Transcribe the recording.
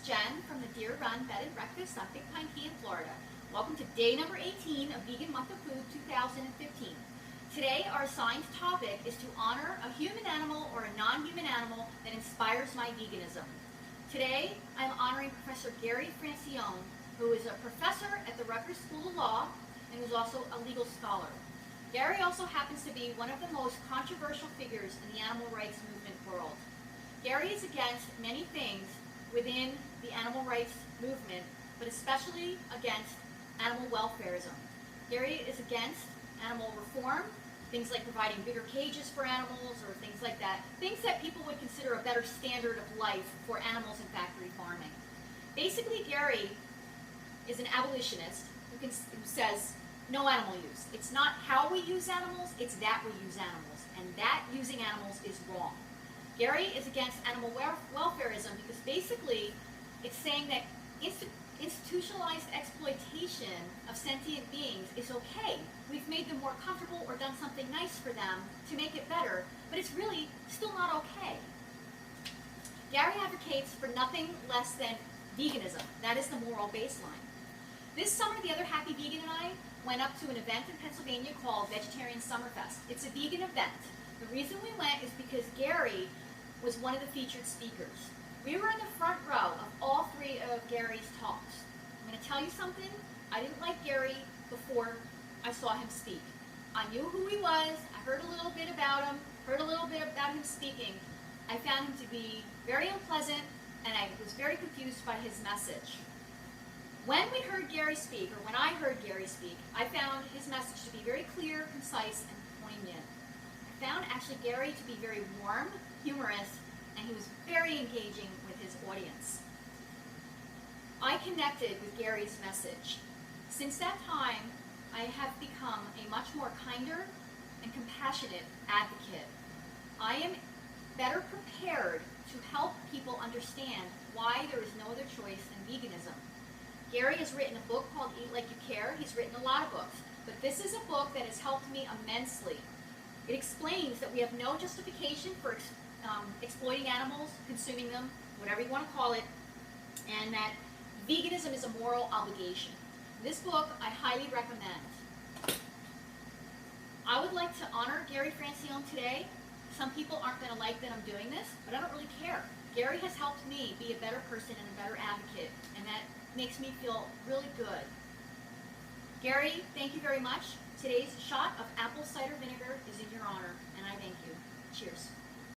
Jen from the Deer Run Bed and Breakfast on Big Pine Key in Florida. Welcome to day number 18 of Vegan Month of Food 2015. Today our assigned topic is to honor a human animal or a non-human animal that inspires my veganism. Today I'm honoring Professor Gary Francione, who is a professor at the Rutgers School of Law and who's also a legal scholar. Gary also happens to be one of the most controversial figures in the animal rights movement world. Gary is against many things within the animal rights movement, but especially against animal welfareism. Gary is against animal reform, things like providing bigger cages for animals or things like that, things that people would consider a better standard of life for animals in factory farming. Basically, Gary is an abolitionist who says no animal use. It's not how we use animals, it's that we use animals, and that using animals is wrong. Gary is against animal welfareism because basically it's saying that institutionalized exploitation of sentient beings is okay. We've made them more comfortable or done something nice for them to make it better, but it's really still not okay. Gary advocates for nothing less than veganism. That is the moral baseline. This summer, the other happy vegan and I went up to an event in Pennsylvania called Vegetarian Summerfest. It's a vegan event. The reason we went is because Gary was one of the featured speakers. We were in the front row of all three of Gary's talks. I'm going to tell you something. I didn't like Gary before I saw him speak. I knew who he was. I heard a little bit about him, heard a little bit about him speaking. I found him to be very unpleasant, and I was very confused by his message. When we heard Gary speak, or when I heard Gary speak, I found his message to be very clear, concise, and poignant. I found actually Gary to be very warm, humorous, and he was very engaging with his audience. I connected with Gary's message. Since that time, I have become a much more kinder and compassionate advocate. I am better prepared to help people understand why there is no other choice than veganism. Gary has written a book called Eat Like You Care. He's written a lot of books, but this is a book that has helped me immensely. It explains that we have no justification for exploiting animals, consuming them, whatever you want to call it, and that veganism is a moral obligation. This book I highly recommend. I would like to honor Gary Francione today. Some people aren't going to like that I'm doing this, but I don't really care. Gary has helped me be a better person and a better advocate, and that makes me feel really good. Gary, thank you very much. Today's shot of apple cider vinegar is in your honor, and I thank you. Cheers.